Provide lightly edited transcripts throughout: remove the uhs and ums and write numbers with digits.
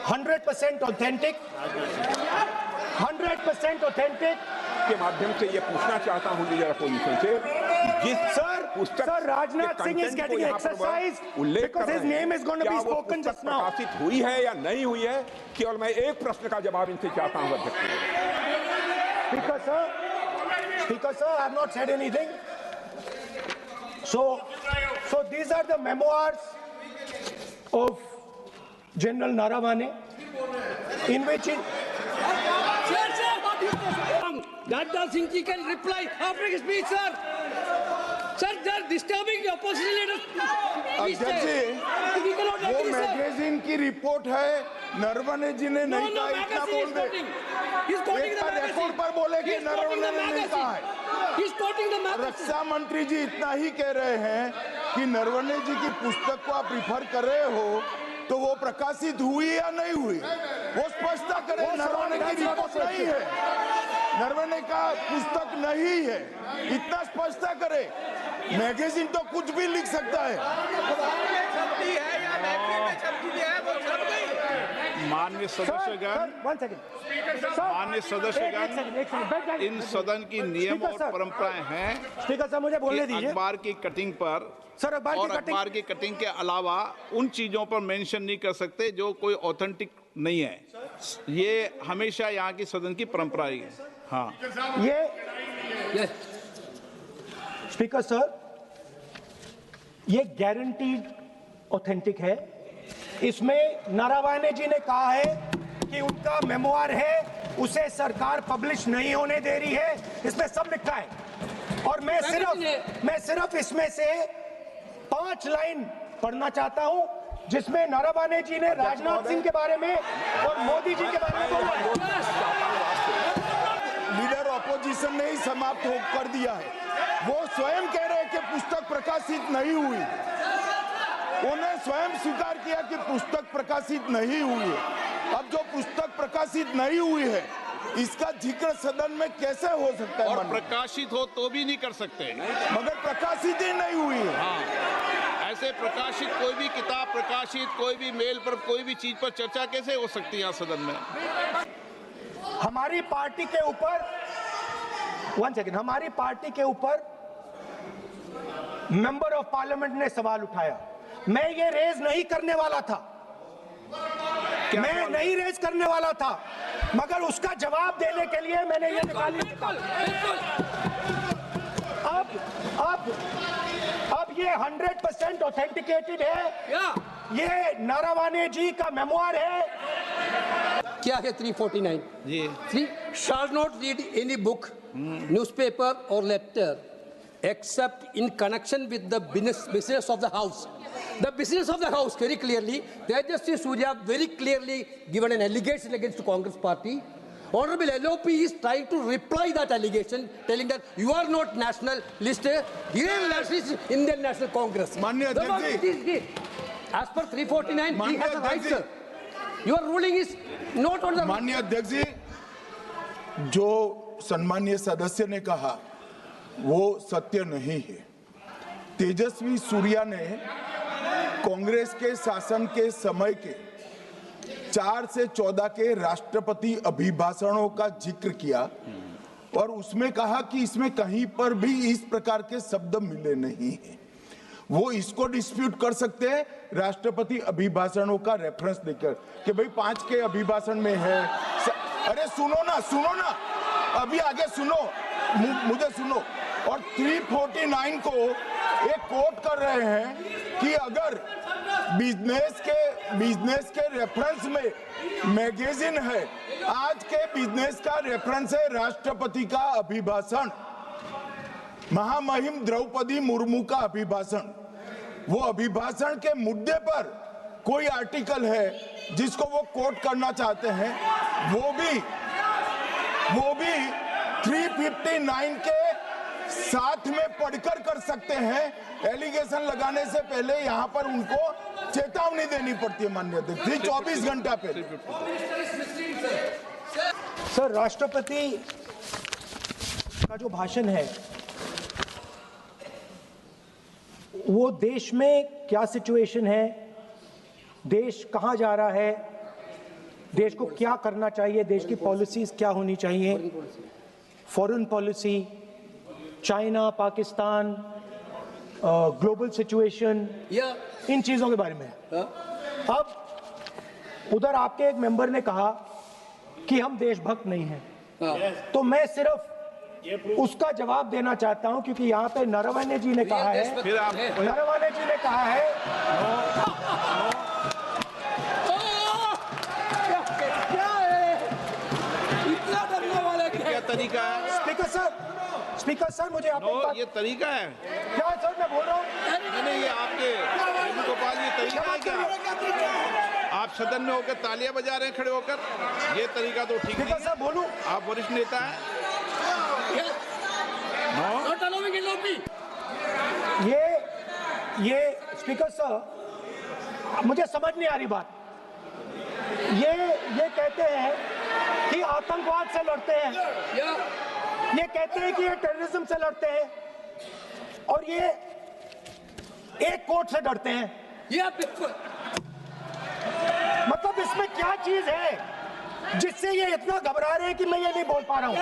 100% authentic, 100% authentic के माध्यम से ये पूछना चाहता हूं लीडर अपोजिशन से, जिस sir Rajnath Singh is getting exercise because his name is going to be spoken just now. प्रकाशित हुई है या नहीं हुई है, केवल मैं एक प्रश्न का जवाब इनसे चाहता हूं अध्यक्ष। Speaker sir, I have not said anything. So these are the memoirs of General Naravane, in which Radha Singh ji can reply after his speech, sir. Sir, they are disturbing the opposition leaders. अध्यक्ष जी, वो magazine की report है, नरवणे जी ने नहीं कहा, इतना बोल दे। Record पर बोले कि नरवणे ने नहीं कहा है। रक्षा मंत्री जी इतना ही कह रहे हैं कि नरवणे जी की पुस्तक को आप रिफर कर रहे हो, तो वो प्रकाशित हुई या नहीं हुई, वो स्पष्टता करें। नरवणे की रिपोर्ट नहीं है, नरवणे का पुस्तक नहीं है, इतना स्पष्टता करे। मैगजीन तो कुछ भी लिख सकता है। माननीय सदस्यगण, माननीय सदस्यगण, इन सदन की नियम और परंपराएं हैं। स्पीकर साहब मुझे बोलने दीजिए। अखबार की कटिंग पर सर, अखबार की कटिंग के अलावा उन चीजों पर मेंशन नहीं कर सकते जो कोई ऑथेंटिक नहीं है। ये हमेशा यहाँ की सदन की परंपरा है। हाँ, ये स्पीकर सर, ये गारंटीड ऑथेंटिक है। इसमें नारावाने जी ने कहा है कि उनका मेमोआर है, उसे सरकार पब्लिश नहीं होने दे रही है, इसमें सब लिखा है। और मैं सिर्फ इसमें से 5 लाइन पढ़ना चाहता हूं, जिसमें नारावाने जी ने राजनाथ सिंह के बारे में और मोदी जी के बारे में बोला। लीडर ऑपोजिशन ने ही समाप्त कर दिया है। वो स्वयं कह रहे हैं कि पुस्तक प्रकाशित नहीं हुई, उन्हें स्वयं स्वीकार किया कि पुस्तक प्रकाशित नहीं हुई है। अब जो पुस्तक प्रकाशित नहीं हुई है, इसका जिक्र सदन में कैसे हो सकता है? और प्रकाशित हो तो भी नहीं कर सकते, मगर प्रकाशित ही नहीं हुई है। हाँ, ऐसे प्रकाशित कोई भी किताब प्रकाशित, कोई भी मेल पर, कोई भी चीज पर चर्चा कैसे हो सकती है यहाँ सदन में? हमारी पार्टी के ऊपर, 1 सेकेंड, हमारी पार्टी के ऊपर मेंबर ऑफ पार्लियामेंट ने सवाल उठाया। मैं ये रेज नहीं करने वाला था, मैं नहीं रेज करने वाला था, मगर उसका जवाब देने के लिए मैंने ये निकाली। अब ये 100% ऑथेंटिकेटेड है। ये नारावाने जी का मेमोआर है। क्या है 349? जी, 3 shall not read any book, newspaper or letter except in connection with the business of the house. The business of the house, very clearly, Tejasvi Surya very clearly given an allegation against the Congress party. Honorable LOP is trying to reply that allegation, telling that you are not nationalist, Indian nationalist, Indian National Congress. माननीय अध्यक्ष जी, as per 349, he has a right, sir. Your ruling is not on the. माननीय अध्यक्ष जी, जो सम्मानीय सदस्य ने कहा वो सत्य नहीं है। तेजस्वी सूर्या ने कांग्रेस के शासन के समय के 4 से 14 के राष्ट्रपति अभिभाषणों का जिक्र किया और उसमें कहा कि इसमें कहीं पर भी इस प्रकार के शब्द मिले नहीं हैं। वो इसको डिस्प्यूट कर सकते हैं राष्ट्रपति अभिभाषणों का रेफरेंस देकर कि भाई 5 के अभिभाषण में है। अरे सुनो ना, अभी आगे सुनो, मुझे सुनो। और 349 को एक कोट कर रहे हैं कि अगर बिजनेस के रेफरेंस में मैगजीन है, आज के बिजनेस का रेफरेंस है राष्ट्रपति का अभिभाषण, महामहिम द्रौपदी मुर्मू का अभिभाषण। वो अभिभाषण के मुद्दे पर कोई आर्टिकल है जिसको वो कोट करना चाहते हैं, वो भी 359 के साथ में पढ़कर कर सकते हैं। एलिगेशन लगाने से पहले यहाँ पर उनको चेतावनी देनी पड़ती है माननीय अध्यक्ष, 24 घंटा पहले। सर, राष्ट्रपति का जो भाषण है वो देश में क्या सिचुएशन है, देश कहां जा रहा है, देश को क्या करना चाहिए, देश की पॉलिसीज क्या होनी चाहिए, foreign policy, China, Pakistan, global situation, इन चीजों के बारे में। अब उधर आपके एक मेंबर ने कहा कि हम देशभक्त नहीं हैं, तो मैं सिर्फ उसका जवाब देना चाहता हूं, क्योंकि यहाँ पे नरवणे जी ने कहा है, फिर आप नरवणे जी ने कहा है, क्या है इतना डरने वाला क्या क्या तरीका है? स्पीकर सर मुझे आपकी नो, बात, ये तरीका है। क्या सर मैं बोल रहा हूँ, नहीं, ये आपके वेणुगोपाल, ये तरीका है क्या? आप सदन में होकर तालियां बजा रहे हैं खड़े होकर, ये तरीका तो ठीक नहीं स्पीकर है। साहब बोलूं, आप वरिष्ठ नेता हैं। Not allowing in lobby. ये स्पीकर सर मुझे समझ नहीं आ रही बात। ये कहते हैं कि आतंकवाद से लड़ते हैं, ये कहते हैं कि ये टेररिज्म से लड़ते हैं, और ये एक कोर्ट से डरते हैं। मतलब इसमें क्या चीज है जिससे ये इतना घबरा रहे हैं कि मैं ये नहीं बोल पा रहा हूँ?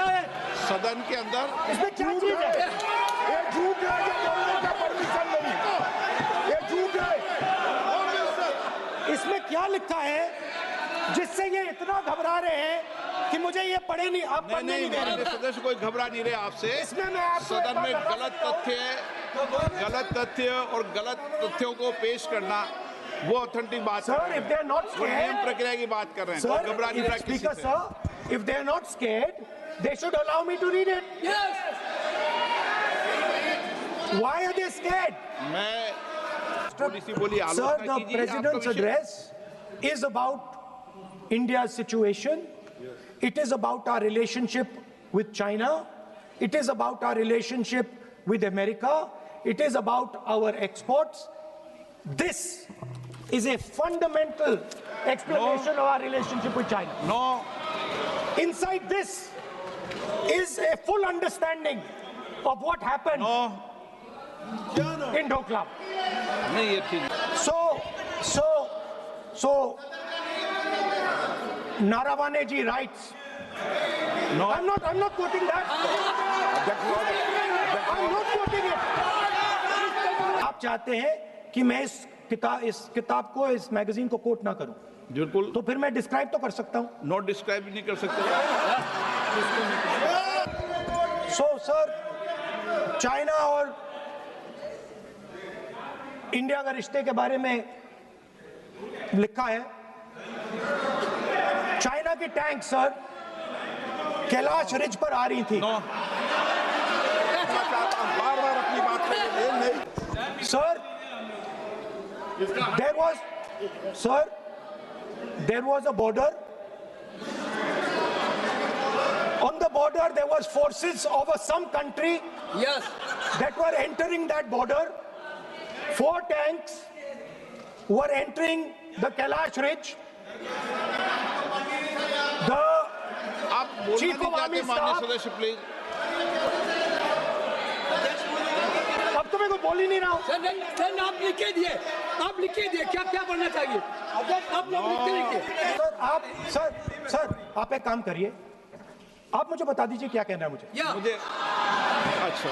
सदन के अंदर इसमें क्या चीज है? ये झूठ है, ये बोलने का परमिशन नहीं, ये झूठ है। इसमें क्या लिखा है जिससे ये इतना घबरा रहे हैं कि मुझे ये पढ़े नहीं, आप पढ़ने नहीं दे रहे। सदस्य कोई घबरा नहीं रहे आपसे। इसमें मैं आपको सदन में एक बात गलत तथ्य और गलत तथ्यों को पेश करना वो ऑथेंटिक बात Sir, है। if they are not वो नियम scared, प्रक्रिया की बात कर रहे हैं। sir, कोई घबरा नहीं रहा किसी Speaker से। sir, if they are not scared, they should allow me to read it. Why are they scared? मैं थोड़ी सी बोली Sir, आलोचना the कीजिए। president's आपका विषय- address is about India's situation. It is about our relationship with China. It is about our relationship with America. It is about our exports. This is a fundamental explanation of our relationship with China. No, Inside this is a full understanding of what happened no, in Doklam. नहीं ये ठीक। So, Narawane ji writes. No, I'm not quoting that. I'm not quoting it. आप चाहते हैं कि मैं इस किताब को, इस मैगजीन को कोट ना करूं, बिल्कुल। तो फिर मैं डिस्क्राइब तो कर सकता हूं। नोट डिस्क्राइब भी नहीं कर सकते। सो सर, चाइना और इंडिया के रिश्ते के बारे में लिखा है, चाइना की टैंक सर कैलाश रिज पर आ रही थी। नो, बार-बार अपनी बात पे नहीं। Sir, there was a border. On the border, there was forces of some country that were entering that border. 4 tanks were entering the Kailash Ridge. The आप बोलना Chief नहीं of Army चाहते माननीय Staff- सदस्य प्लीज। अब तो मैं को बोल ही नहीं रहा हूं। Then आप लिख के दिए, क्या क्या बनना चाहिए? आप लोग लिख के लिखिए। सर, आप एक काम करिए, आप मुझे बता दीजिए क्या कहना है मुझे। मुझे अच्छा,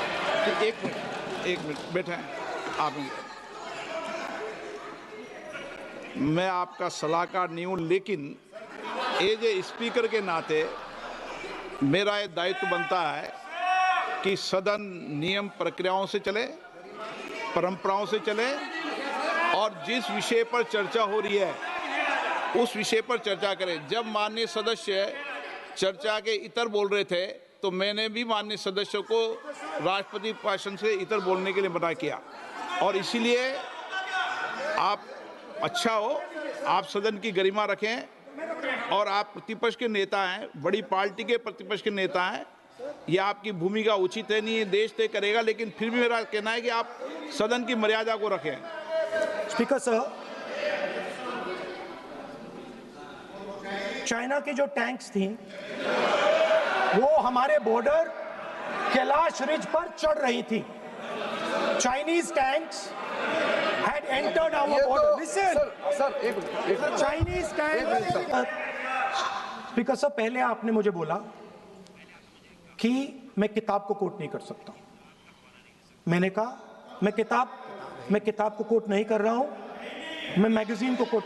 एक मिनट बैठे आप। मैं आपका सलाहकार नहीं हूं, लेकिन एज ए स्पीकर के नाते मेरा ये दायित्व बनता है कि सदन नियम प्रक्रियाओं से चले, परंपराओं से चले, और जिस विषय पर चर्चा हो रही है उस विषय पर चर्चा करें। जब माननीय सदस्य चर्चा के इतर बोल रहे थे तो मैंने भी माननीय सदस्यों को राष्ट्रपति भाषण से इतर बोलने के लिए मना किया, और इसीलिए आप अच्छा हो, आप सदन की गरिमा रखें, और आप प्रतिपक्ष के नेता हैं, बड़ी पार्टी के प्रतिपक्ष के नेता हैं, ये आपकी भूमिका उचित है, नहीं देश तय करेगा, लेकिन फिर भी मेरा कहना है कि आप सदन की मर्यादा को रखें। स्पीकर सर, चाइना की जो टैंक्स थी वो हमारे बॉर्डर कैलाश रिज पर चढ़ रही थी। Chinese tanks had entered our border. Listen, sir एक Chinese tanks. स्पीकर साहब, पहले आपने मुझे बोला कि मैं किताब को कोट नहीं कर सकता। मैंने कहा मैं किताब को कोट नहीं कर रहा हूं, मैं मैगजीन को कोट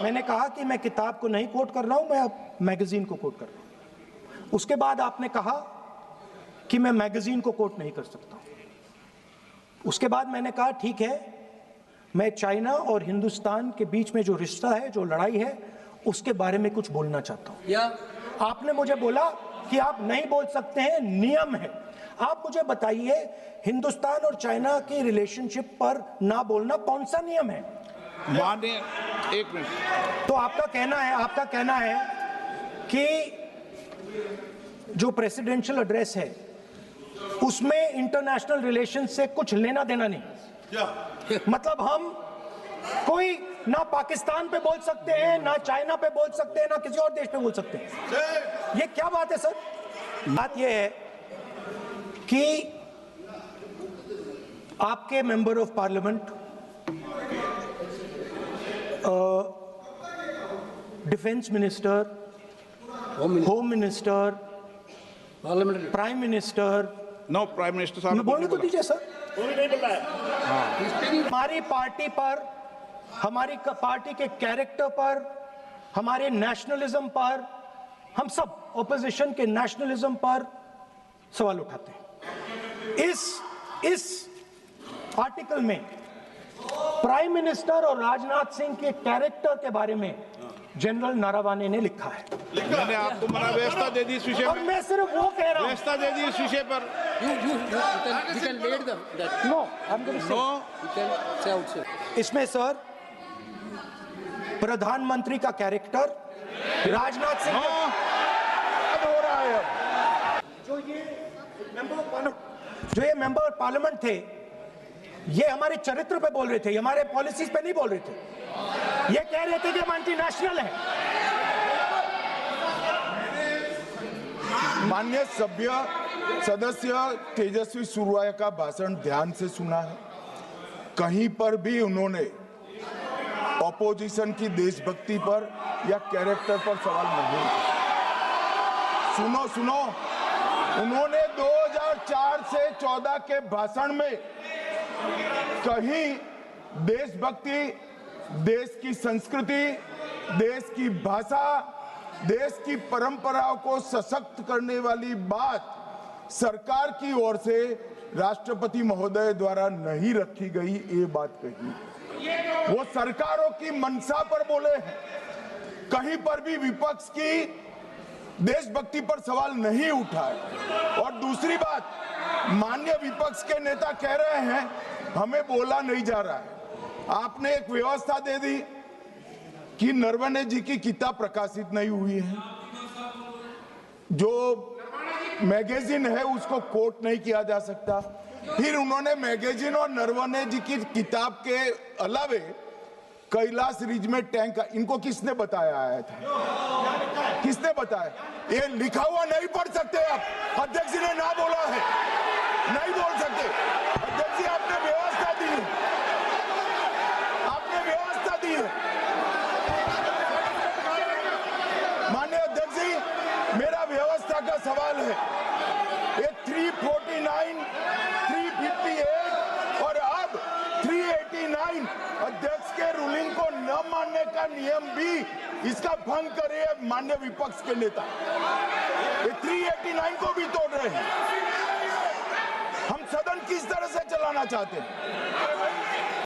मैंने कहा कि मैं किताब को नहीं कोट कर रहा हूं, मैं अब मैगजीन को कोट कर रहा हूं। उसके बाद आपने कहा कि मैं मैगजीन को कोट नहीं कर सकता। उसके बाद मैंने कहा ठीक है, मैं चाइना और हिंदुस्तान के बीच में जो रिश्ता है, जो लड़ाई है, उसके बारे में कुछ बोलना चाहता हूं। आपने मुझे बोला कि आप नहीं बोल सकते हैं, नियम है। आप मुझे बताइए, हिंदुस्तान और चाइना की रिलेशनशिप पर ना बोलना कौन सा नियम है? माननीय, एक मिनट। तो आपका कहना है कि जो प्रेसिडेंशियल एड्रेस है उसमें इंटरनेशनल रिलेशन से कुछ लेना देना नहीं। मतलब हम कोई ना पाकिस्तान पे बोल सकते हैं, ना चाइना पे बोल सकते हैं, ना किसी और देश पे बोल सकते हैं। ये क्या बात है सर? बात ये है कि आपके member of parliament, defence minister, home minister, prime minister, no, prime minister साहब ने बोलने तो बोला। दीजिए सर। हमारी पार्टी पर, हमारी पार्टी के कैरेक्टर पर, हमारे नेशनलिज्म पर, हम सब ऑपोजिशन के नेशनलिज्म पर सवाल उठाते हैं। इस आर्टिकल में प्राइम मिनिस्टर और राजनाथ सिंह के कैरेक्टर के बारे में जनरल नारावाने ने लिखा है। मैंने आपको मना व्यवस्था दे दी इस विषय और में, मैं सिर्फ वो कह रहा हूं। व्यवस्था दे दी इस विषय पर। You can lead them. That. No, I'm going to say. No, You can say outside. इसमें सर प्रधानमंत्री का कैरेक्टर, राजनाथ सिंह नो, हो रहा है। जो ये मेंबर ऑफ पार्लियामेंट थे, ये हमारे चरित्र पे बोल रहे थे, हमारे पॉलिसीज पे नहीं बोल रहे थे। ये कह रहे थे कि हम एंटी नेशनल है। माननीय सदस्य तेजस्वी सूर्या का भाषण ध्यान से सुना है। कहीं पर भी उन्होंने ऑपोजिशन की देशभक्ति पर या कैरेक्टर पर सवाल नहीं। सुनो, उन्होंने 2004 से 14 के भाषण में कहीं देशभक्ति, देश की संस्कृति, देश की भाषा, देश की परंपराओं को सशक्त करने वाली बात सरकार की ओर से राष्ट्रपति महोदय द्वारा नहीं रखी गई, ये बात कही। वो सरकारों की मंशा पर बोले हैं। कहीं पर भी विपक्ष की देशभक्ति पर सवाल नहीं उठाए। और दूसरी बात, माननीय विपक्ष के नेता कह रहे हैं हमें बोला नहीं जा रहा है। आपने एक व्यवस्था दे दी कि नरवणे जी की किताब प्रकाशित नहीं हुई है, जो मैगजीन है उसको कोट नहीं किया जा सकता। फिर उन्होंने मैगजीन और नरवणे जी की किताब के अलावे कैलाश रिज में टैंक, इनको किसने बताया आया था? किसने बताया? ये लिखा हुआ नहीं पढ़ सकते आप। अध्यक्ष जी ने ना बोला है, नहीं बोल सकते। अध्यक्ष जी, आपने व्यवस्था दी है, आपने व्यवस्था दी है। माननीय अध्यक्ष जी, मेरा व्यवस्था का सवाल है। ये 349, 358 और अब 389 अध्यक्ष के रूलिंग को न मानने का नियम भी इसका भंग करे माननीय विपक्ष के नेता। ये 389 को भी तोड़ रहे हैं। हम सदन किस तरह से चलाना चाहते हैं?